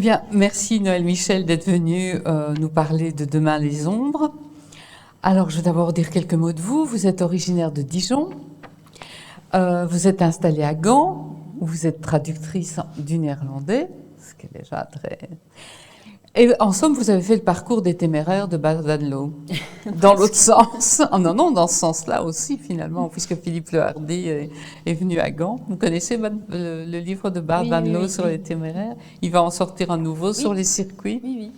Eh bien, merci Noël Michel d'être venu nous parler de Demain les ombres. Alors, je vais d'abord dire quelques mots de vous. Vous êtes originaire de Dijon. Vous êtes installée à Gand, où vous êtes traductrice du néerlandais, ce qui est déjà très... Et en somme, vous avez fait le parcours des téméraires de Bart Van Loo, dans l'autre sens. Oh, non, non, dans ce sens-là aussi, finalement, puisque Philippe Le Hardy est venu à Gand. Vous connaissez le livre de Bart Van Loo sur les téméraires? Il va en sortir un nouveau sur les circuits. Oui, oui.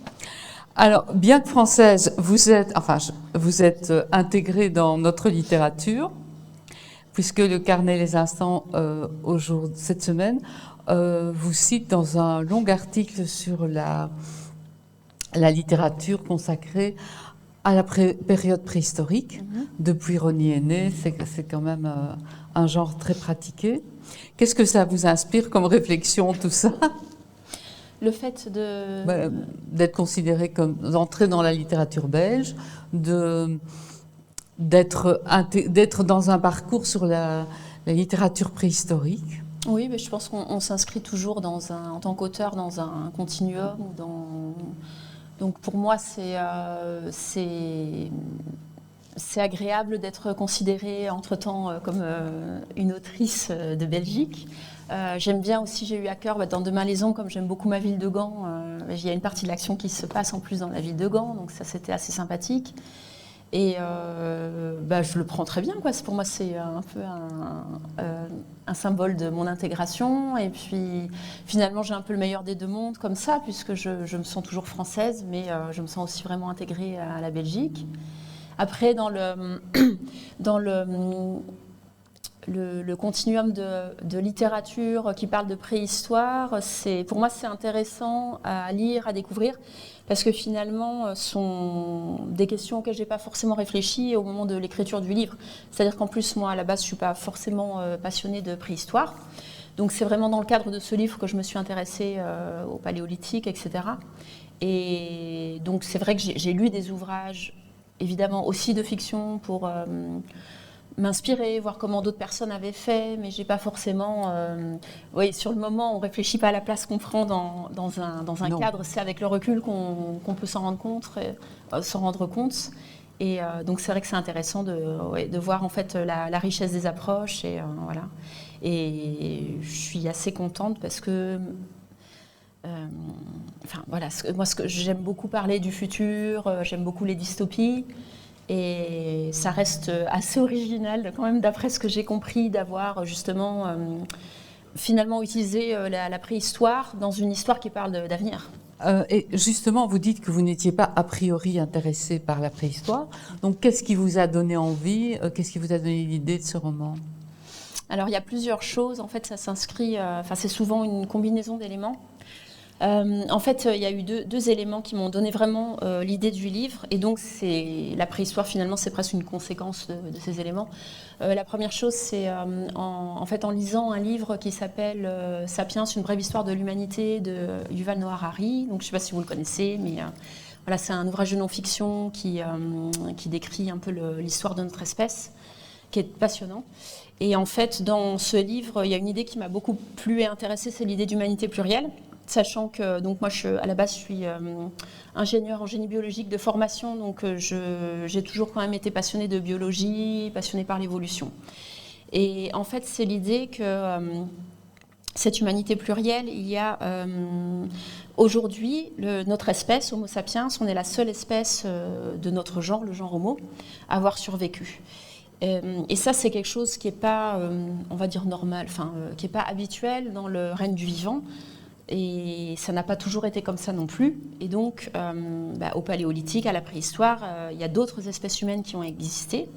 Alors, bien que française, vous êtes intégrée dans notre littérature, puisque le Carnet Les Instants, cette semaine, vous cite dans un long article sur la littérature consacrée à la période préhistorique. Depuis Rosny est né, c'est quand même un genre très pratiqué. Qu'est-ce que ça vous inspire comme réflexion, tout ça? Le fait d'être considéré comme d'entrer dans la littérature belge, d'être dans un parcours sur la littérature préhistorique. Oui, mais je pense qu'on s'inscrit toujours en tant qu'auteur dans un continuum. Donc pour moi, c'est agréable d'être considérée entre-temps comme une autrice de Belgique. J'aime bien aussi, j'ai eu à cœur, dans Demain les ombres, comme j'aime beaucoup ma ville de Gand, il y a une partie de l'action qui se passe en plus dans la ville de Gand, donc ça c'était assez sympathique. Et je le prends très bien, quoi. Pour moi, c'est un peu un symbole de mon intégration. Et puis, finalement, j'ai un peu le meilleur des deux mondes comme ça, puisque je me sens toujours française, mais je me sens aussi vraiment intégrée à la Belgique. Après, dans le continuum de littérature qui parle de préhistoire, pour moi, c'est intéressant à lire, à découvrir. Parce que finalement, sont des questions auxquelles je n'ai pas forcément réfléchi au moment de l'écriture du livre. C'est-à-dire qu'en plus, moi, à la base, je ne suis pas forcément passionnée de préhistoire. Donc, c'est vraiment dans le cadre de ce livre que je me suis intéressée au paléolithique, etc. Et donc, c'est vrai que j'ai lu des ouvrages, évidemment, aussi de fiction pour m'inspirer, voir comment d'autres personnes avaient fait, mais j'ai pas forcément... sur le moment, on réfléchit pas à la place qu'on prend dans un cadre. C'est avec le recul qu'on peut s'en rendre compte. Et donc c'est vrai que c'est intéressant de voir en fait la richesse des approches. Et voilà. Et je suis assez contente parce que... moi, j'aime beaucoup parler du futur, j'aime beaucoup les dystopies. Et ça reste assez original, quand même, d'après ce que j'ai compris, d'avoir justement finalement utilisé la préhistoire dans une histoire qui parle d'avenir. Et justement, vous dites que vous n'étiez pas a priori intéressé par la préhistoire. Donc, qu'est-ce qui vous a donné envie? Qu'est-ce qui vous a donné l'idée de ce roman? Alors, il y a plusieurs choses. En fait, ça s'inscrit... c'est souvent une combinaison d'éléments. En fait, il y a eu deux éléments qui m'ont donné vraiment l'idée du livre. Et donc, la préhistoire, finalement, c'est presque une conséquence de ces éléments. La première chose, c'est en lisant un livre qui s'appelle Sapiens, une brève histoire de l'humanité de Yuval Noah Harari. Donc, je ne sais pas si vous le connaissez, mais voilà, c'est un ouvrage de non-fiction qui décrit un peu l'histoire de notre espèce, qui est passionnant. Et en fait, dans ce livre, il y a une idée qui m'a beaucoup plu et intéressée, c'est l'idée d'humanité plurielle. Sachant que donc moi, à la base, je suis ingénieure en génie biologique de formation, donc j'ai toujours quand même été passionnée de biologie, passionnée par l'évolution. Et en fait, c'est l'idée que cette humanité plurielle, il y a aujourd'hui notre espèce, Homo sapiens, on est la seule espèce de notre genre, le genre Homo, à avoir survécu. Et ça, c'est quelque chose qui n'est pas, on va dire, normal, qui n'est pas habituel dans le règne du vivant. Et ça n'a pas toujours été comme ça non plus. Et donc, au paléolithique, à la préhistoire, il y a d'autres espèces humaines qui ont existé.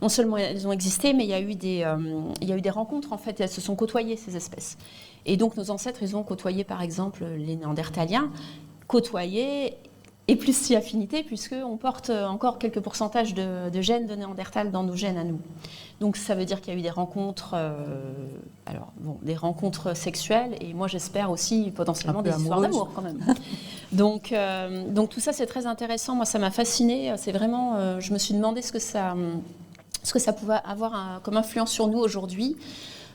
Non seulement elles ont existé, mais il y a eu des rencontres, en fait, et elles se sont côtoyées, ces espèces. Et donc, nos ancêtres, ils ont côtoyé, par exemple, les Néandertaliens, côtoyé et plus si affinité, puisqu'on porte encore quelques pourcentages de gènes de Néandertal dans nos gènes à nous. Donc ça veut dire qu'il y a eu des rencontres, des rencontres sexuelles, et moi j'espère aussi potentiellement des histoires d'amour quand même. Donc tout ça c'est très intéressant, moi ça m'a fascinée, c'est vraiment, je me suis demandé ce que ça pouvait avoir comme influence sur nous aujourd'hui.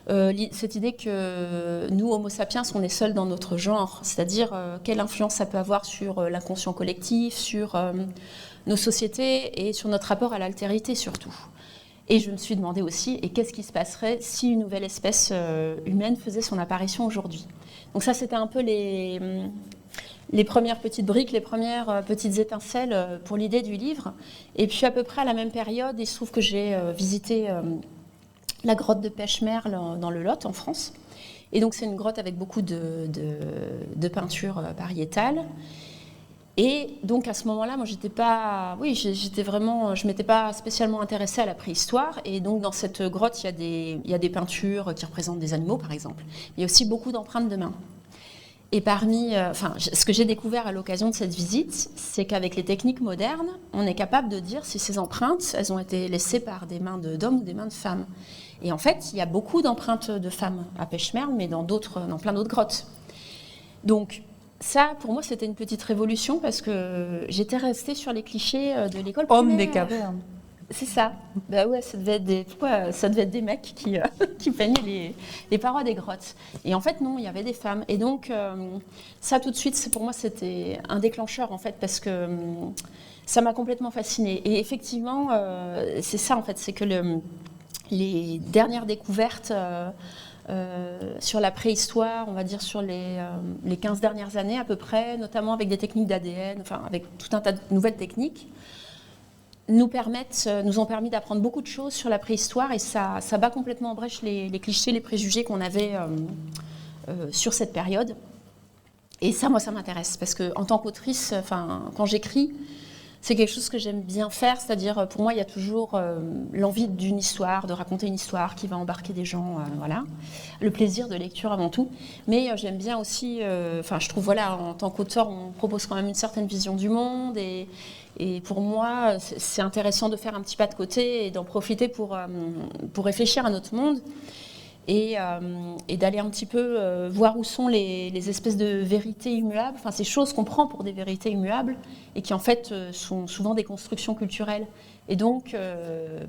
cette idée que nous, Homo sapiens, on est seuls dans notre genre, c'est-à-dire quelle influence ça peut avoir sur l'inconscient collectif, sur nos sociétés et sur notre rapport à l'altérité surtout. Et je me suis demandé aussi, et qu'est-ce qui se passerait si une nouvelle espèce humaine faisait son apparition aujourd'hui? Donc ça, c'était un peu les premières petites briques, les premières petites étincelles pour l'idée du livre. Et puis à peu près à la même période, il se trouve que j'ai visité la grotte de Pêche-Merle dans le Lot, en France. Et donc c'est une grotte avec beaucoup de peintures pariétales. Et donc à ce moment-là, moi je m'étais pas spécialement intéressée à la préhistoire. Et donc dans cette grotte, il y a des peintures qui représentent des animaux, par exemple. Il y a aussi beaucoup d'empreintes de mains. Et ce que j'ai découvert à l'occasion de cette visite, c'est qu'avec les techniques modernes, on est capable de dire si ces empreintes, elles ont été laissées par des mains d'hommes ou des mains de femmes. Et en fait, il y a beaucoup d'empreintes de femmes à Pêche-Merle, mais dans plein d'autres grottes. Donc ça, pour moi, c'était une petite révolution parce que j'étais restée sur les clichés de l'école primaire. Homme des cavernes. C'est ça. Bah ouais, ça devait être des mecs qui peignaient les parois des grottes. Et en fait, non, il y avait des femmes. Et donc, ça, tout de suite, pour moi, c'était un déclencheur, en fait, parce que ça m'a complètement fascinée. Et effectivement, c'est ça, en fait, c'est que les dernières découvertes sur la préhistoire, on va dire sur les 15 dernières années à peu près, notamment avec des techniques d'ADN, enfin avec tout un tas de nouvelles techniques, nous ont permis d'apprendre beaucoup de choses sur la préhistoire et ça bat complètement en brèche les clichés, les préjugés qu'on avait sur cette période. Et ça, moi, ça m'intéresse parce qu'en tant qu'autrice, quand j'écris, c'est quelque chose que j'aime bien faire, c'est-à-dire pour moi, il y a toujours l'envie d'une histoire, de raconter une histoire qui va embarquer des gens, voilà. Le plaisir de lecture avant tout. Mais j'aime bien aussi, je trouve, voilà, en tant qu'auteur, on propose quand même une certaine vision du monde et pour moi, c'est intéressant de faire un petit pas de côté et d'en profiter pour réfléchir à notre monde et d'aller un petit peu voir où sont les espèces de vérités immuables, enfin ces choses qu'on prend pour des vérités immuables et qui en fait sont souvent des constructions culturelles. Et donc,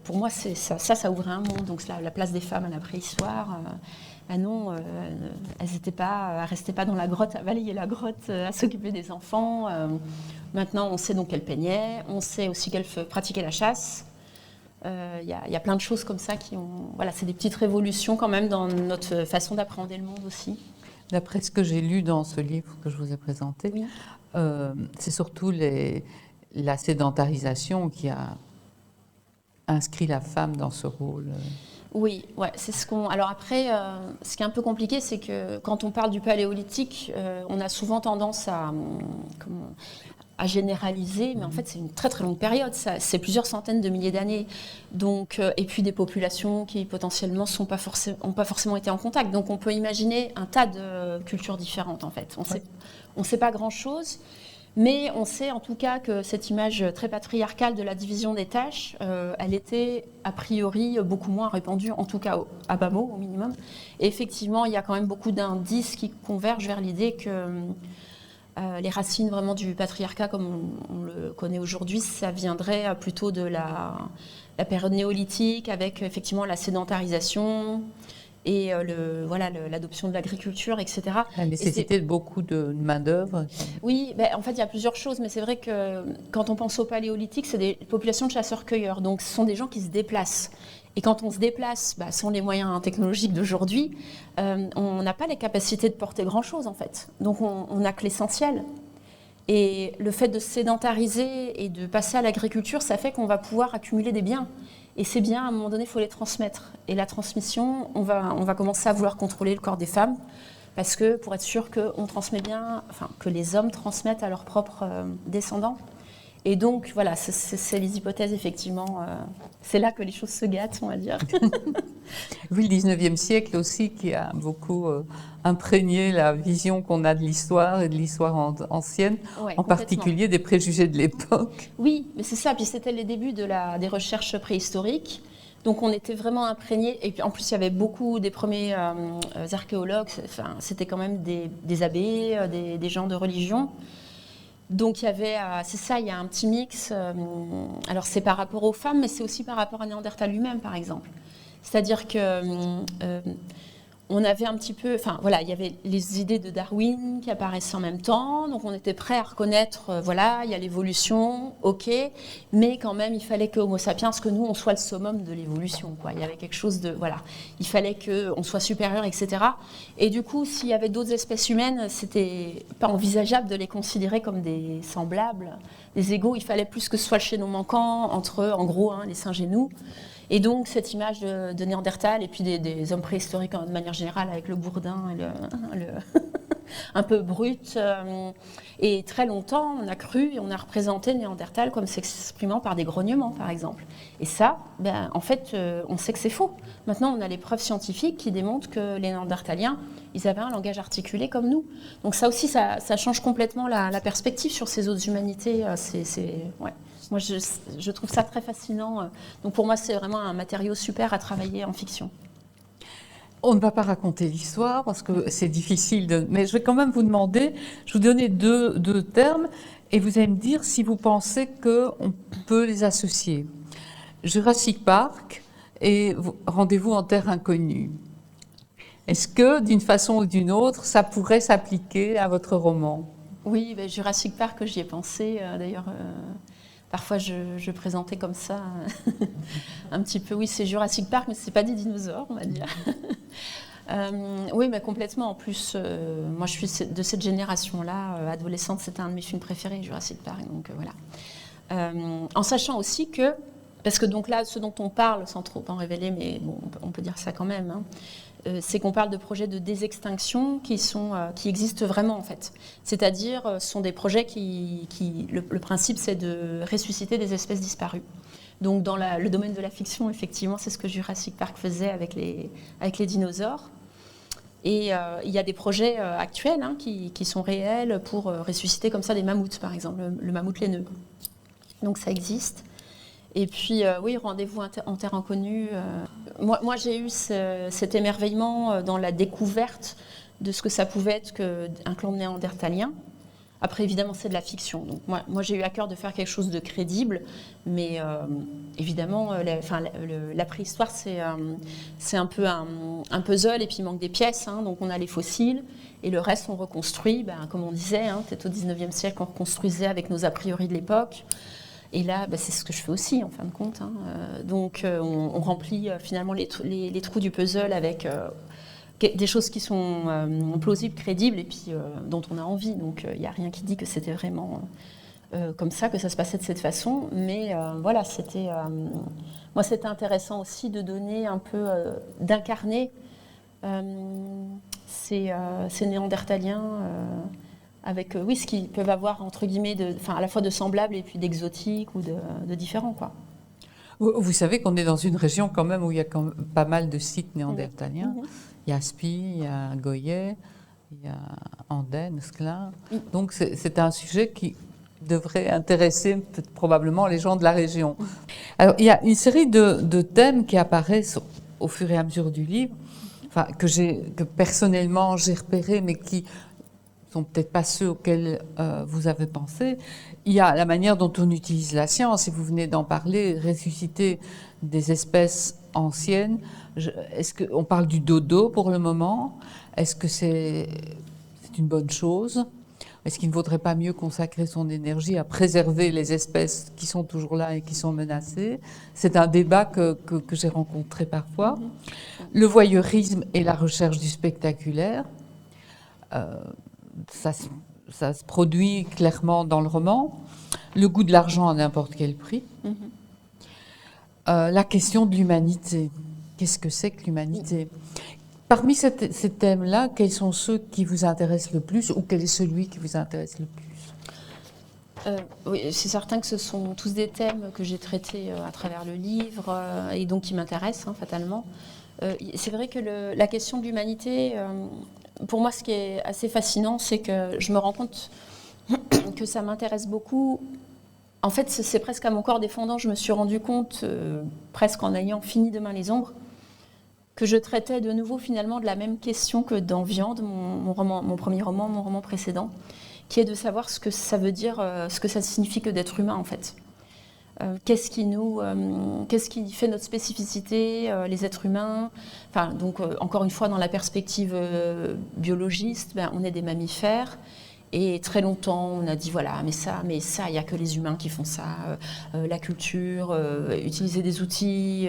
pour moi, ça ouvrait un monde. Donc la place des femmes à la préhistoire, non, elles restaient pas dans la grotte, à balayer la grotte, à s'occuper des enfants. Maintenant, on sait donc qu'elles peignaient, on sait aussi qu'elles pratiquaient la chasse. Il y a plein de choses comme ça voilà, c'est des petites révolutions quand même dans notre façon d'appréhender le monde aussi. D'après ce que j'ai lu dans ce livre que je vous ai présenté, oui. C'est surtout la sédentarisation qui a inscrit la femme dans ce rôle. Oui, ouais, c'est ce qu'on. Alors après, ce qui est un peu compliqué, c'est que quand on parle du paléolithique, on a souvent tendance à généraliser, mais en fait c'est une très très longue période, c'est plusieurs centaines de milliers d'années. Donc, et puis des populations qui potentiellement n'ont pas forcément été en contact. Donc on peut imaginer un tas de cultures différentes en fait. On sait pas grand-chose, mais on sait en tout cas que cette image très patriarcale de la division des tâches, elle était a priori beaucoup moins répandue, en tout cas à bas mot au minimum. Et effectivement, il y a quand même beaucoup d'indices qui convergent vers l'idée que les racines vraiment du patriarcat comme on le connaît aujourd'hui, ça viendrait plutôt de la période néolithique avec effectivement la sédentarisation et l'adoption de l'agriculture, etc. La nécessité de beaucoup de main-d'œuvre. Oui, en fait il y a plusieurs choses, mais c'est vrai que quand on pense au paléolithique, c'est des populations de chasseurs-cueilleurs, donc ce sont des gens qui se déplacent. Et quand on se déplace sans les moyens technologiques d'aujourd'hui, on n'a pas les capacités de porter grand-chose en fait. Donc on n'a que l'essentiel. Et le fait de se sédentariser et de passer à l'agriculture, ça fait qu'on va pouvoir accumuler des biens. Et ces biens, à un moment donné, il faut les transmettre. Et la transmission, on va commencer à vouloir contrôler le corps des femmes, parce que pour être sûr qu'on transmet bien, que les hommes transmettent à leurs propres descendants. Et donc, voilà, c'est les hypothèses, effectivement. C'est là que les choses se gâtent, on va dire. Oui, le 19e siècle aussi, qui a beaucoup imprégné la vision qu'on a de l'histoire et de l'histoire ancienne, en particulier des préjugés de l'époque. Oui, mais c'est ça. Puis c'était les débuts des recherches préhistoriques. Donc on était vraiment imprégnés. Et puis en plus, il y avait beaucoup des premiers archéologues. C'était quand même des abbés, des gens de religion. Donc il y avait, il y a un petit mix. Alors c'est par rapport aux femmes, mais c'est aussi par rapport à Néandertal lui-même, par exemple. C'est-à-dire que on avait un petit peu, enfin voilà, il y avait les idées de Darwin qui apparaissaient en même temps, donc on était prêt à reconnaître, voilà, il y a l'évolution, ok, mais quand même il fallait que Homo sapiens, que nous on soit le summum de l'évolution, quoi. Il y avait quelque chose de, voilà, il fallait qu'on soit supérieur, etc. Et du coup, s'il y avait d'autres espèces humaines, c'était pas envisageable de les considérer comme des semblables, des égaux. Il fallait plus que ce soit le chaînon manquant entre, en gros, hein, les singes et nous. Et donc, cette image de Néandertal et puis des hommes préhistoriques de manière générale, avec le gourdin et un peu brut. Et très longtemps, on a cru et on a représenté Néandertal comme s'exprimant par des grognements, par exemple. Et ça, ben, en fait, on sait que c'est faux. Maintenant, on a les preuves scientifiques qui démontrent que les Néandertaliens, ils avaient un langage articulé comme nous. Donc ça aussi, ça change complètement la perspective sur ces autres humanités. Ouais. Moi, je trouve ça très fascinant. Donc pour moi, c'est vraiment un matériau super à travailler en fiction. On ne va pas raconter l'histoire parce que c'est difficile, mais je vais quand même vous demander, je vais vous donner deux termes et vous allez me dire si vous pensez qu'on peut les associer. Jurassic Park et Rendez-vous en terre inconnue. Est-ce que, d'une façon ou d'une autre, ça pourrait s'appliquer à votre roman? Oui, ben, Jurassic Park, j'y ai pensé. D'ailleurs, parfois, je présentais comme ça un petit peu. Oui, c'est Jurassic Park, mais ce n'est pas des dinosaures, on va dire. Oui, mais complètement. En plus, moi, je suis de cette génération-là. Adolescente, c'était un de mes films préférés, Jurassic Park. Donc, voilà. En sachant aussi que, parce que donc là, ce dont on parle, sans trop en révéler, mais bon, on peut dire ça quand même, hein, c'est qu'on parle de projets de désextinction qui existent vraiment en fait. C'est-à-dire, ce sont des projets le principe c'est de ressusciter des espèces disparues. Donc dans le domaine de la fiction, effectivement, c'est ce que Jurassic Park faisait avec les dinosaures. Et il y a des projets actuels hein, qui sont réels pour ressusciter comme ça des mammouths, par exemple, le mammouth laineux. Donc ça existe. Et puis, oui, Rendez-vous en terre inconnue. Moi, j'ai eu cet émerveillement dans la découverte de ce que ça pouvait être qu'un clan de Néandertaliens. Après, évidemment, c'est de la fiction. Donc, moi j'ai eu à cœur de faire quelque chose de crédible. Mais évidemment, la préhistoire, c'est un peu un puzzle et puis il manque des pièces. Hein, donc, on a les fossiles et le reste, on reconstruit. Comme on disait, hein, peut-être au 19e siècle, on reconstruisait avec nos a priori de l'époque. Et là, c'est ce que je fais aussi, en fin de compte. Hein. Donc, on remplit finalement les trous du puzzle avec des choses qui sont plausibles, crédibles, et puis dont on a envie. Donc, il n'y a rien qui dit que c'était vraiment comme ça, que ça se passait de cette façon. Mais voilà, moi, c'était intéressant aussi de donner un peu, d'incarner ces Néandertaliens avec oui, ce qu'ils peuvent avoir, entre guillemets, à la fois de semblables et puis d'exotiques ou de différents, quoi. Vous savez qu'on est dans une région quand même où il y a quand même pas mal de sites néandertaliens. Il y a Spi, il y a Goyet, il y a Andenne, Sclin. Donc c'est un sujet qui devrait intéresser probablement les gens de la région. Alors il y a une série de thèmes qui apparaissent au fur et à mesure du livre, que personnellement j'ai repérés, mais qui sont peut-être pas ceux auxquels vous avez pensé. Il y a la manière dont on utilise la science, et vous venez d'en parler, ressusciter des espèces anciennes. Est-ce qu'on parle du dodo pour le moment? Est-ce que c'est une bonne chose? Est-ce qu'il ne vaudrait pas mieux consacrer son énergie à préserver les espèces qui sont toujours là et qui sont menacées? C'est un débat que j'ai rencontré parfois. Le voyeurisme et la recherche du spectaculaire. Ça se produit clairement dans le roman. Le goût de l'argent à n'importe quel prix. La question de l'humanité. Qu'est-ce que c'est que l'humanité? Parmi ces thèmes-là, quels sont ceux qui vous intéressent le plus, ou quel est celui qui vous intéresse le plus? Oui, c'est certain que ce sont tous des thèmes que j'ai traités à travers le livre et donc qui m'intéressent, hein, fatalement. C'est vrai que la question de l'humanité... pour moi, ce qui est assez fascinant, c'est que je me rends compte que ça m'intéresse beaucoup. En fait, c'est presque à mon corps défendant. Je me suis rendu compte, presque en ayant fini Demain les ombres, que je traitais de nouveau finalement de la même question que dans Viande, mon premier roman, mon roman précédent, qui est de savoir ce que ça veut dire, ce que ça signifie que d'être humain, en fait. qu'est-ce qui fait notre spécificité, les êtres humains. Enfin, donc, encore une fois, dans la perspective biologiste, on est des mammifères. Et très longtemps, on a dit voilà, mais ça, il n'y a que les humains qui font ça. La culture, utiliser des outils,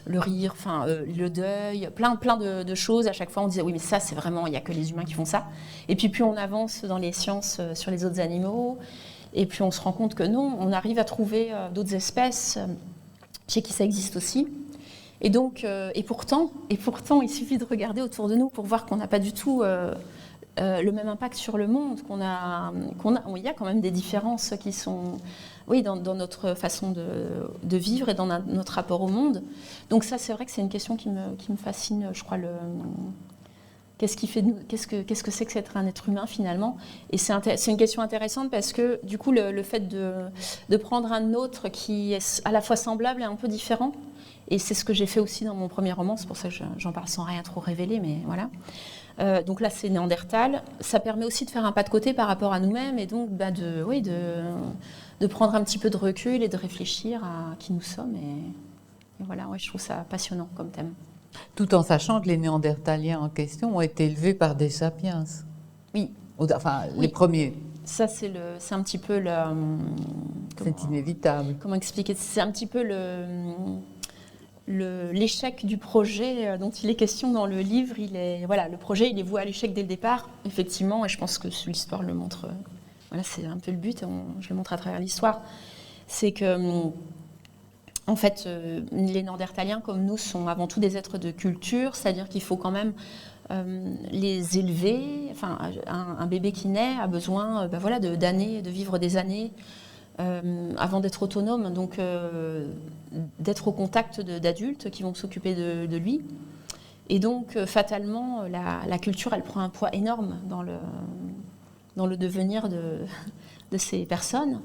le rire, le deuil, plein de choses. À chaque fois, on disait oui, mais ça, c'est vraiment, il n'y a que les humains qui font ça. Et puis, plus on avance dans les sciences sur les autres animaux, et puis on se rend compte que non, on arrive à trouver d'autres espèces chez qui ça existe aussi. Et donc, et pourtant, il suffit de regarder autour de nous pour voir qu'on n'a pas du tout le même impact sur le monde, il y a quand même des différences qui sont, oui, dans notre façon de vivre et dans notre rapport au monde. Donc ça, c'est vrai que c'est une question qui me fascine, je crois, qu'est-ce que c'est que d'être un être humain finalement? Et c'est une question intéressante parce que du coup, le fait de prendre un autre qui est à la fois semblable et un peu différent, et c'est ce que j'ai fait aussi dans mon premier roman, c'est pour ça que j'en parle sans rien trop révéler, mais voilà. Donc là, c'est Néandertal. Ça permet aussi de faire un pas de côté par rapport à nous-mêmes et donc de prendre un petit peu de recul et de réfléchir à qui nous sommes. Et voilà, je trouve ça passionnant comme thème. Tout en sachant que les Néandertaliens en question ont été élevés par des sapiens. Oui. Enfin, les premiers. Ça, c'est un petit peu c'est inévitable. Comment expliquer? C'est un petit peu l'échec du projet dont il est question dans le livre. Le projet, il est voué à l'échec dès le départ, effectivement, et je pense que l'histoire le montre. Voilà, c'est un peu le but, je le montre à travers l'histoire. C'est que, en fait, les Néandertaliens, comme nous, sont avant tout des êtres de culture, c'est-à-dire qu'il faut quand même les élever. Enfin, un bébé qui naît a besoin d'années, de vivre des années avant d'être autonome, donc d'être au contact d'adultes qui vont s'occuper de lui. Et donc, fatalement, la culture, elle prend un poids énorme dans le devenir de ces personnes.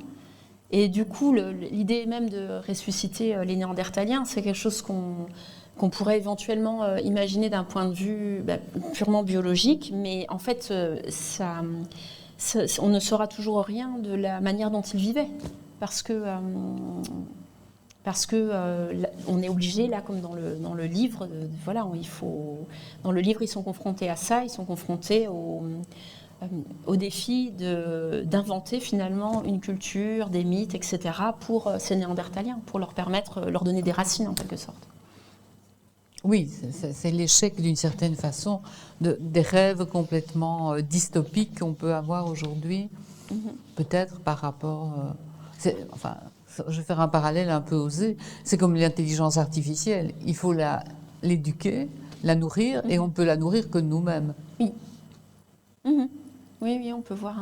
Et du coup, l'idée même de ressusciter les Néandertaliens, c'est quelque chose qu'on pourrait éventuellement imaginer d'un point de vue purement biologique, mais en fait, on ne saura toujours rien de la manière dont ils vivaient, parce que on est obligé, là, comme dans le livre, dans le livre, ils sont confrontés à ça, ils sont confrontés au défi d'inventer finalement une culture, des mythes, etc. pour ces Néandertaliens, pour leur donner des racines en quelque sorte. Oui, c'est l'échec d'une certaine façon des rêves complètement dystopiques qu'on peut avoir aujourd'hui, peut-être par rapport... je vais faire un parallèle un peu osé, c'est comme l'intelligence artificielle, il faut l'éduquer, la nourrir, et on peut la nourrir que nous-mêmes. Oui. Oui, on peut voir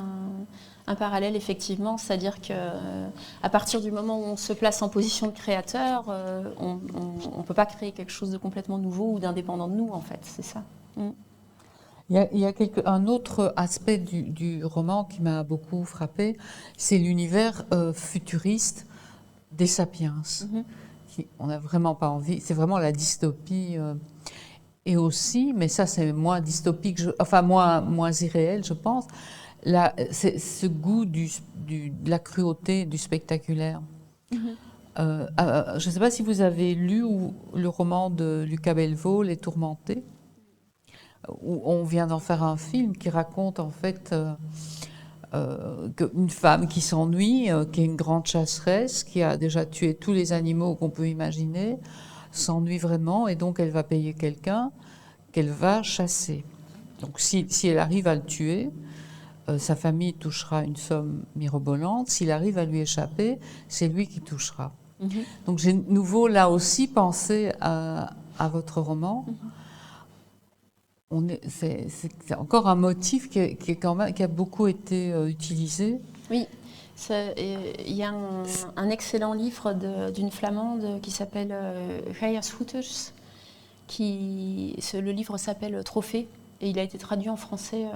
un parallèle, effectivement, c'est-à-dire qu'à partir du moment où on se place en position de créateur, on ne peut pas créer quelque chose de complètement nouveau ou d'indépendant de nous, en fait, c'est ça. Il y a un autre aspect du roman qui m'a beaucoup frappé, c'est l'univers futuriste des sapiens. On n'a vraiment pas envie, c'est vraiment la dystopie... Et aussi, mais ça c'est moins dystopique, moins irréel, je pense, c'est ce goût de la cruauté, du spectaculaire. Je ne sais pas si vous avez lu le roman de Luca Belvaux, Les Tourmentés, où on vient d'en faire un film qui raconte en fait une femme qui s'ennuie, qui est une grande chasseresse, qui a déjà tué tous les animaux qu'on peut imaginer, s'ennuie vraiment et donc elle va payer quelqu'un qu'elle va chasser. Donc si elle arrive à le tuer, sa famille touchera une somme mirobolante. S'il arrive à lui échapper, c'est lui qui touchera. Donc j'ai nouveau là aussi pensé à votre roman. C'est encore un motif qui a beaucoup été utilisé. Oui. Il y a un excellent livre d'une Flamande qui s'appelle Geia Scooters. Le livre s'appelle Trophée et il a été traduit en français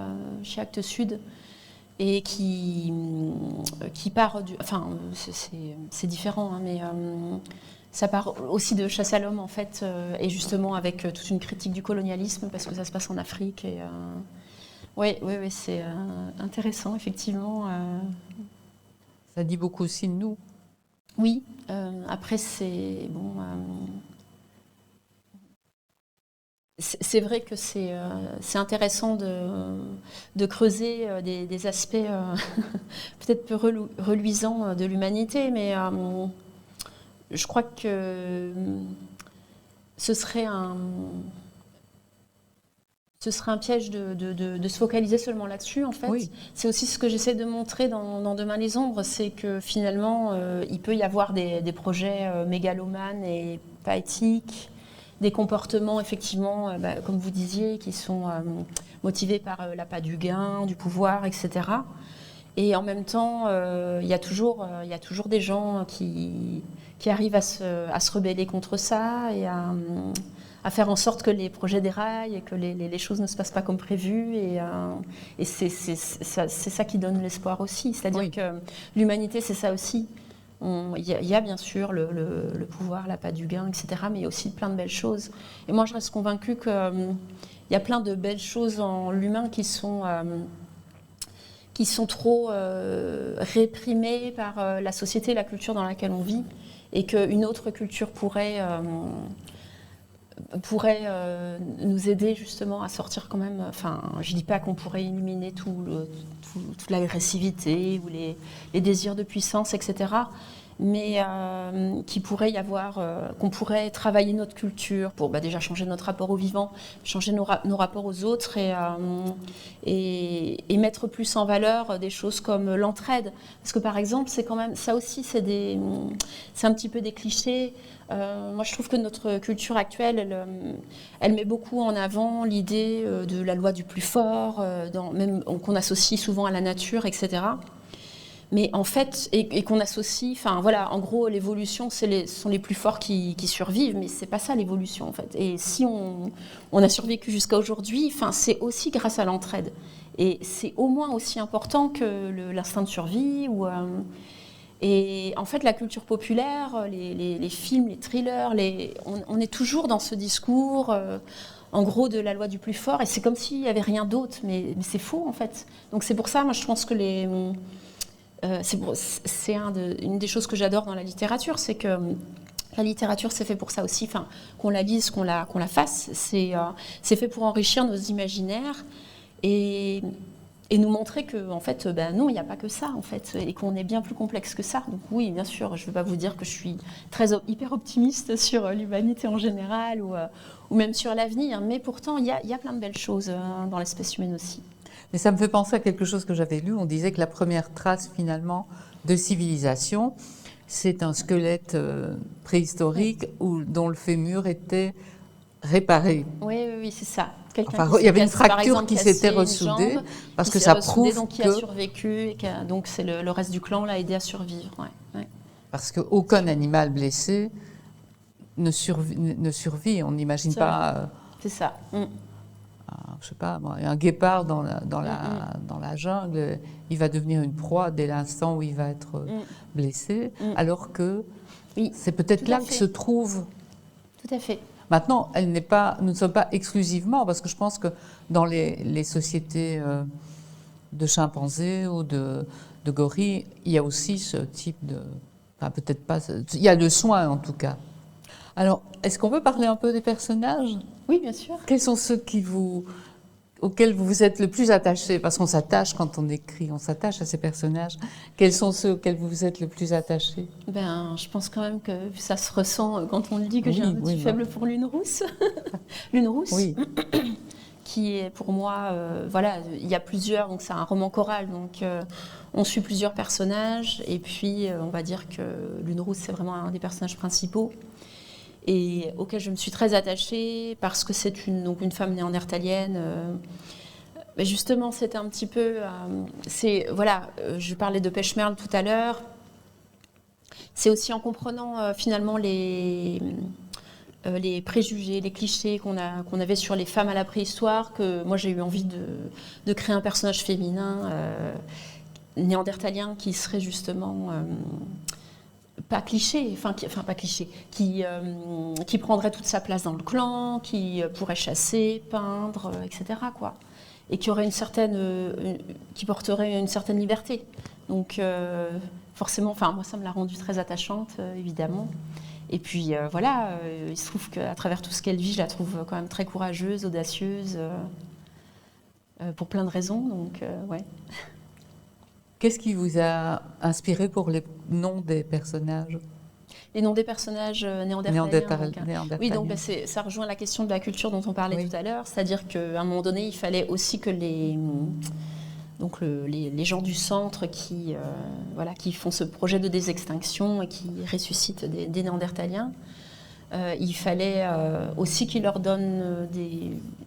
chez Actes Sud et qui part du... Enfin, c'est différent, hein, mais ça part aussi de Chasse à l'homme, en fait, et justement avec toute une critique du colonialisme parce que ça se passe en Afrique. Et oui, c'est intéressant, effectivement. Ça dit beaucoup aussi de nous. Oui, après c'est bon. C'est vrai que c'est intéressant de creuser des aspects peut-être peu reluisants de l'humanité, mais je crois que ce serait un piège de se focaliser seulement là-dessus, en fait. Oui. C'est aussi ce que j'essaie de montrer dans Demain les ombres, c'est que finalement, il peut y avoir des projets mégalomanes et pas éthiques, des comportements, effectivement, comme vous disiez, qui sont motivés par l'appât du gain, du pouvoir, etc. Et en même temps, il y a toujours des gens qui arrivent à se rebeller contre ça et à faire en sorte que les projets déraillent et que les choses ne se passent pas comme prévu. Et c'est ça qui donne l'espoir aussi. C'est-à-dire que l'humanité, c'est ça aussi. Il y a bien sûr le pouvoir, l'appât du gain, etc., mais il y a aussi plein de belles choses. Et moi, je reste convaincue qu'il y a plein de belles choses en l'humain qui sont trop réprimées par la société et la culture dans laquelle on vit, et qu'une autre culture pourrait nous aider justement à sortir quand même. Enfin, je ne dis pas qu'on pourrait éliminer toute l'agressivité ou les désirs de puissance, etc. Mais qu'il pourrait y avoir, qu'on pourrait travailler notre culture pour déjà changer notre rapport au vivant, changer nos rapports aux autres et mettre plus en valeur des choses comme l'entraide. Parce que par exemple, c'est quand même, ça aussi, c'est un petit peu des clichés. Moi, je trouve que notre culture actuelle, elle met beaucoup en avant l'idée de la loi du plus fort, même qu'on associe souvent à la nature, etc. Mais en fait, et qu'on associe, enfin voilà, en gros, l'évolution, ce sont les plus forts qui survivent, mais c'est pas ça l'évolution en fait. Et si on a survécu jusqu'à aujourd'hui, enfin, c'est aussi grâce à l'entraide. Et c'est au moins aussi important que l'instinct de survie. Et en fait, la culture populaire, les films, les thrillers, on est toujours dans ce discours, en gros, de la loi du plus fort, et c'est comme s'il n'y avait rien d'autre, mais c'est faux en fait. Donc c'est pour ça, moi je pense que c'est une des choses que j'adore dans la littérature, c'est que la littérature, c'est fait pour ça aussi, enfin, qu'on la lise, qu'on la fasse, c'est fait pour enrichir nos imaginaires et nous montrer que, en fait, non, il n'y a pas que ça, en fait, et qu'on est bien plus complexe que ça. Donc oui, bien sûr, je ne vais pas vous dire que je suis hyper optimiste sur l'humanité en général ou même sur l'avenir, mais pourtant, il y a plein de belles choses dans l'espèce humaine aussi. Mais ça me fait penser à quelque chose que j'avais lu. On disait que la première trace, finalement, de civilisation, c'est un squelette préhistorique dont le fémur était réparé. Oui, c'est ça. Enfin, il y avait une fracture qui s'était ressoudée, parce que ça prouve donc qui a survécu, et donc c'est le reste du clan l'a aidé à survivre. Ouais. Parce qu'aucun animal blessé ne survit. On n'imagine pas... c'est ça. Je sais pas, un guépard dans la jungle, il va devenir une proie dès l'instant où il va être blessé, alors que c'est peut-être là que se trouve... Tout à fait. Maintenant, nous ne sommes pas exclusivement, parce que je pense que dans les sociétés de chimpanzés ou de gorilles, il y a aussi ce type de... Enfin, peut-être pas... Il y a le soin, en tout cas. Alors, est-ce qu'on peut parler un peu des personnages ? Oui, bien sûr. Quels sont ceux auxquels vous vous êtes le plus attaché? Parce qu'on s'attache quand on écrit, on s'attache à ces personnages. Quels sont ceux auxquels vous vous êtes le plus attaché? Je pense quand même que ça se ressent quand on le dit que j'ai un petit faible pour Lune Rousse. Lune Rousse, oui. Qui est pour moi, il y a plusieurs, donc c'est un roman choral, donc on suit plusieurs personnages, et puis on va dire que Lune Rousse, c'est vraiment un des personnages principaux, et auquel je me suis très attachée, parce que c'est une femme néandertalienne. Mais justement, c'était un petit peu... je parlais de Pechmerle tout à l'heure. C'est aussi en comprenant finalement les préjugés, les clichés qu'on avait sur les femmes à la préhistoire, que moi j'ai eu envie de créer un personnage féminin néandertalien qui serait justement pas cliché, pas cliché, qui prendrait toute sa place dans le clan, qui pourrait chasser, peindre, etc. quoi. Et qui aurait qui porterait une certaine liberté. Donc forcément, enfin moi ça me l'a rendue très attachante, évidemment. Et puis voilà, il se trouve qu'à travers tout ce qu'elle vit, je la trouve quand même très courageuse, audacieuse, pour plein de raisons. Donc ouais. Qu'est-ce qui vous a inspiré pour les noms des personnages? Les noms des personnages néandertaliens. Oui, donc Néandertaliens. ça rejoint la question de la culture dont on parlait Oui. tout à l'heure, c'est-à-dire qu'à un moment donné, il fallait aussi que les gens du centre qui font ce projet de désextinction et qui ressuscitent des néandertaliens, il fallait aussi qu'ils leur donnent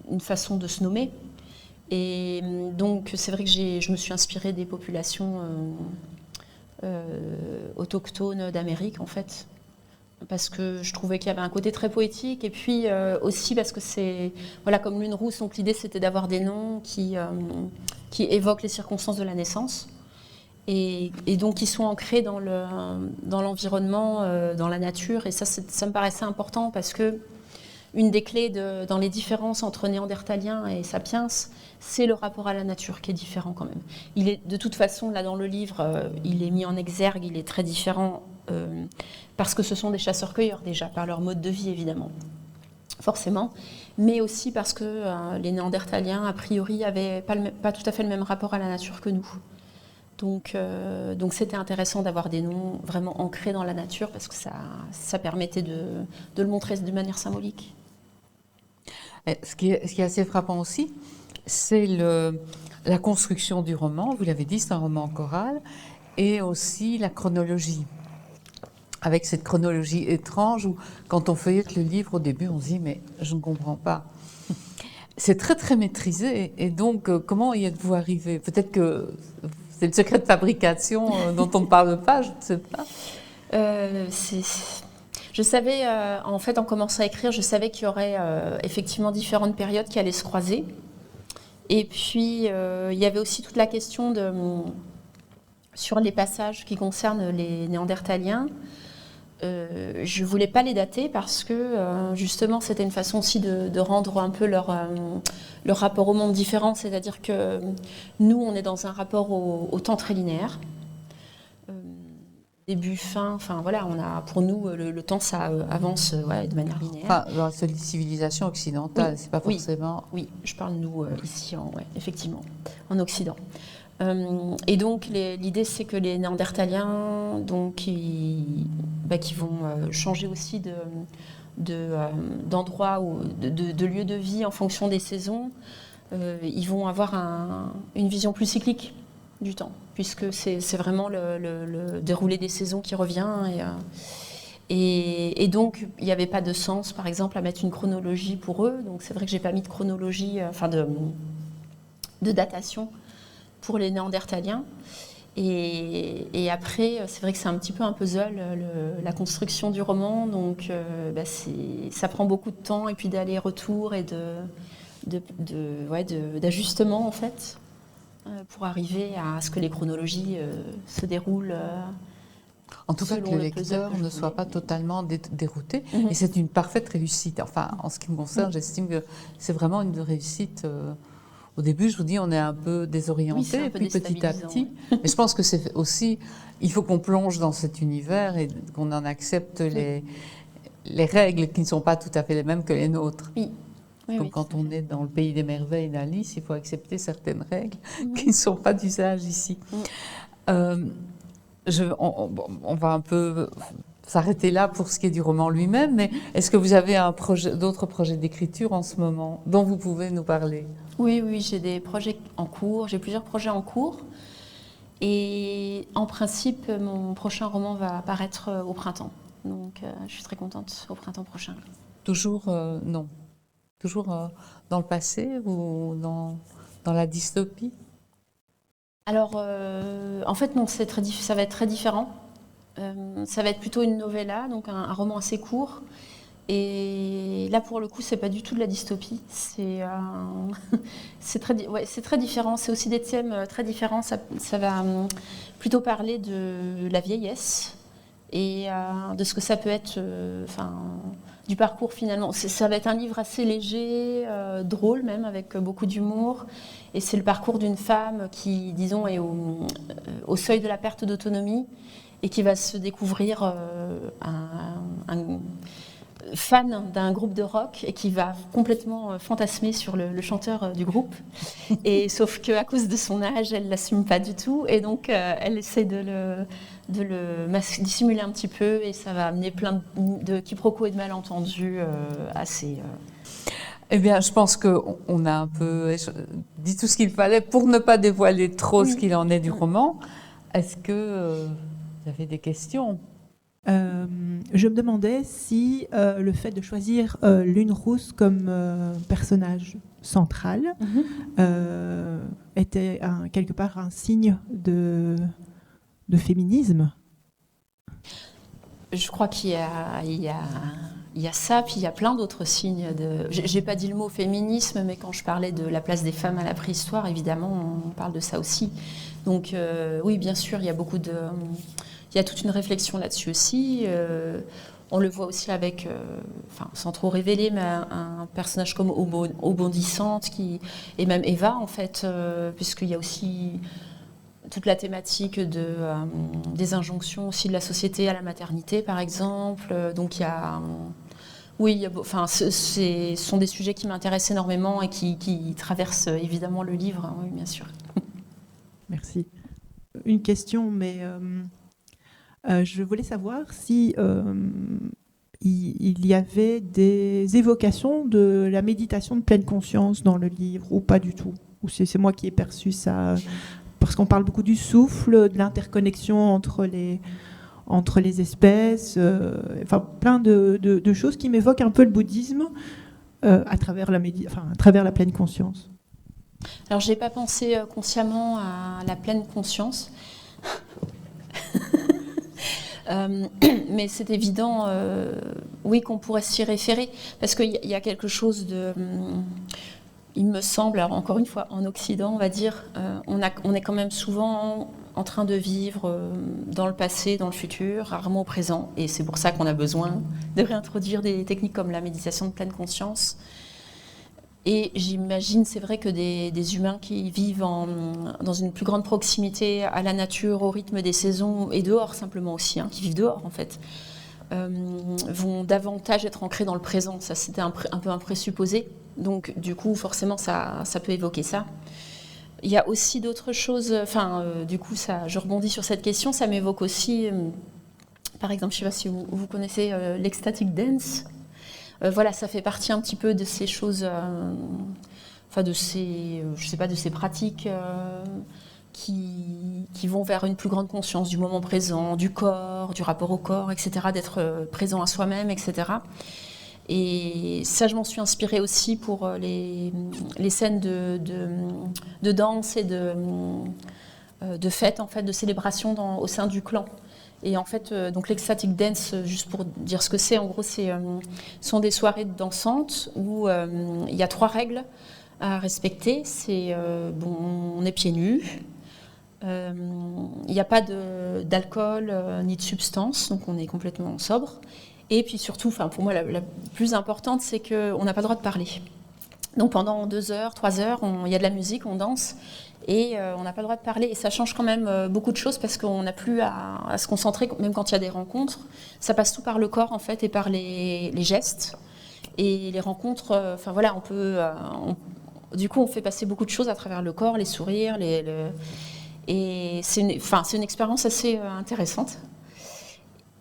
une façon de se nommer. Et donc c'est vrai que je me suis inspirée des populations autochtones d'Amérique en fait, parce que je trouvais qu'il y avait un côté très poétique, et puis aussi parce que c'est, voilà, comme Lune Rousse, donc l'idée c'était d'avoir des noms qui évoquent les circonstances de la naissance, et donc qui sont ancrés dans l'environnement, dans la nature, et ça me paraissait important, parce que une des clés dans les différences entre Néandertaliens et Sapiens, c'est le rapport à la nature qui est différent quand même. Il est, de toute façon, là dans le livre, il est mis en exergue, il est très différent, parce que ce sont des chasseurs-cueilleurs déjà, par leur mode de vie évidemment, forcément, mais aussi parce que les Néandertaliens, a priori, n'avaient pas tout à fait le même rapport à la nature que nous. Donc c'était intéressant d'avoir des noms vraiment ancrés dans la nature, parce que ça permettait de le montrer de manière symbolique. Ce qui est assez frappant aussi, c'est la construction du roman. Vous l'avez dit, c'est un roman choral, et aussi la chronologie. Avec cette chronologie étrange où, quand on feuillette le livre au début, on se dit « mais je ne comprends pas ». C'est très très maîtrisé, et donc comment y êtes-vous arrivé? Peut-être que c'est le secret de fabrication dont on ne parle pas, je ne sais pas. Je savais, en fait, en commençant à écrire, je savais qu'il y aurait effectivement différentes périodes qui allaient se croiser. Et puis, il y avait aussi toute la question sur les passages qui concernent les Néandertaliens. Je ne voulais pas les dater parce que, justement, c'était une façon aussi de rendre un peu leur rapport au monde différent. C'est-à-dire que nous, on est dans un rapport au temps très linéaire. Début, fin, enfin voilà, pour nous, le temps, ça avance de manière linéaire. Enfin, dans la civilisation occidentale, oui, c'est pas forcément... Oui, je parle nous ici, effectivement, en Occident. Et donc l'idée, c'est que les Néandertaliens, donc, qui vont changer aussi d'endroit ou de lieu de vie en fonction des saisons, ils vont avoir une vision plus cyclique du temps, puisque c'est vraiment le déroulé des saisons qui revient. Et donc, il n'y avait pas de sens, par exemple, à mettre une chronologie pour eux. Donc, c'est vrai que je n'ai pas mis de chronologie, de datation pour les Néandertaliens. Et après, c'est vrai que c'est un petit peu un puzzle, la construction du roman. Donc, ça prend beaucoup de temps, et puis d'aller-retour et d'ajustement, en fait, pour arriver à ce que les chronologies se déroulent. En tout cas, que le lecteur ne soit pas totalement dérouté. Et c'est une parfaite réussite. Enfin, en ce qui me concerne, j'estime que c'est vraiment une réussite. Au début, je vous dis, on est un peu désorienté, et puis petit à petit. Mais je pense que c'est aussi, il faut qu'on plonge dans cet univers et qu'on en accepte les règles qui ne sont pas tout à fait les mêmes que les nôtres. Oui. Comme quand on est dans le pays des merveilles d'Alice, il faut accepter certaines règles qui ne sont pas d'usage ici. On va un peu s'arrêter là pour ce qui est du roman lui-même, mais est-ce que vous avez d'autres projets d'écriture en ce moment dont vous pouvez nous parler? Oui, j'ai des projets en cours, j'ai plusieurs projets en cours. Et en principe, mon prochain roman va apparaître au printemps. Donc je suis très contente, au printemps prochain. Toujours, non. Toujours dans le passé ou dans la dystopie? Alors, en fait, non, ça va être très différent. Ça va être plutôt une novella, donc un roman assez court. Et là, pour le coup, c'est pas du tout de la dystopie. C'est très différent. C'est aussi des thèmes très différents. Ça va plutôt parler de la vieillesse et de ce que ça peut être, du parcours finalement. Ça va être un livre assez léger, drôle même, avec beaucoup d'humour. Et c'est le parcours d'une femme qui, disons, est au seuil de la perte d'autonomie et qui va se découvrir un fan d'un groupe de rock et qui va complètement fantasmer sur le chanteur du groupe. Et sauf qu'à cause de son âge, elle ne l'assume pas du tout. Et donc, elle essaie de le dissimuler un petit peu. Et ça va amener plein de quiproquos et de malentendus assez... Eh bien, je pense qu'on a un peu dit tout ce qu'il fallait pour ne pas dévoiler trop ce qu'il en est du roman. Est-ce que vous avez des questions ? Je me demandais si le fait de choisir Lune Rousse comme personnage central était quelque part un signe de féminisme. Je crois qu'il y a ça, puis il y a plein d'autres signes. J'ai pas dit le mot féminisme, mais quand je parlais de la place des femmes à la préhistoire, évidemment, on parle de ça aussi. Donc oui, bien sûr, il y a il y a toute une réflexion là-dessus aussi. On le voit aussi avec, sans trop révéler, mais un personnage comme Obondissante, et même Eva, en fait, puisqu'il y a aussi toute la thématique des injonctions aussi de la société à la maternité, par exemple. Donc il y a... Oui, ce sont des sujets qui m'intéressent énormément et qui traversent évidemment le livre, hein, oui, bien sûr. Merci. Une question, mais je voulais savoir si il y avait des évocations de la méditation de pleine conscience dans le livre, ou pas du tout. Ou c'est moi qui ai perçu ça, parce qu'on parle beaucoup du souffle, de l'interconnexion entre les espèces, plein de choses qui m'évoquent un peu le bouddhisme à travers la pleine conscience. Alors, je n'ai pas pensé consciemment à la pleine conscience. Mais c'est évident, oui, qu'on pourrait s'y référer, parce qu'il y a quelque chose de... il me semble, alors encore une fois, en Occident, on va dire, on est quand même souvent en train de vivre dans le passé, dans le futur, rarement au présent, et c'est pour ça qu'on a besoin de réintroduire des techniques comme la méditation de pleine conscience. Et j'imagine, c'est vrai que des humains qui vivent dans une plus grande proximité à la nature, au rythme des saisons, et dehors simplement aussi, hein, qui vivent dehors en fait, vont davantage être ancrés dans le présent. Ça, c'était un peu un présupposé. Donc du coup, forcément, ça peut évoquer ça. Il y a aussi d'autres choses, du coup, je rebondis sur cette question, ça m'évoque aussi, par exemple, je ne sais pas si vous connaissez l'ecstatic dance. Voilà, ça fait partie un petit peu de ces choses, de ces pratiques qui vont vers une plus grande conscience du moment présent, du corps, du rapport au corps, etc., d'être présent à soi-même, etc. Et ça, je m'en suis inspirée aussi pour les scènes de danse et de fête, en fait, de célébration au sein du clan. Et en fait, donc l'ecstatic dance, juste pour dire ce que c'est, en gros, sont des soirées dansantes où il y a 3 règles à respecter. C'est, on est pieds nus, il n'y a pas d'alcool ni de substance, donc on est complètement sobre. Et puis surtout, pour moi, la plus importante, c'est qu'on n'a pas le droit de parler. Donc pendant 2 heures, 3 heures, il y a de la musique, on danse. Et on n'a pas le droit de parler. Et ça change quand même beaucoup de choses parce qu'on n'a plus à se concentrer, même quand il y a des rencontres. Ça passe tout par le corps, en fait, et par les gestes. Et les rencontres, du coup, on fait passer beaucoup de choses à travers le corps, les sourires. Et c'est une expérience assez intéressante.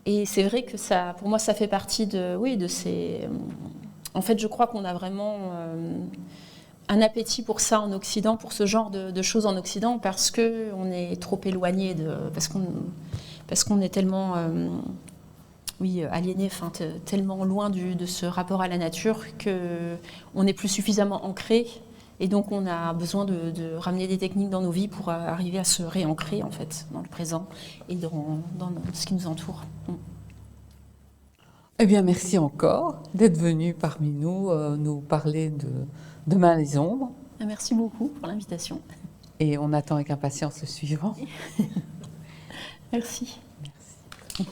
Et c'est vrai que ça, pour moi, ça fait partie de ces... En fait, je crois qu'on a vraiment... un appétit pour ça en Occident, pour ce genre de choses en Occident, parce qu'on est trop éloigné, parce qu'on est tellement aliéné, tellement loin de ce rapport à la nature qu'on n'est plus suffisamment ancré, et donc on a besoin de ramener des techniques dans nos vies pour arriver à se réancrer en fait, dans le présent et dans ce qui nous entoure. Eh bien, merci encore d'être venu parmi nous, nous parler de Demain les ombres. Merci beaucoup pour l'invitation. Et on attend avec impatience le suivant. Merci. Merci.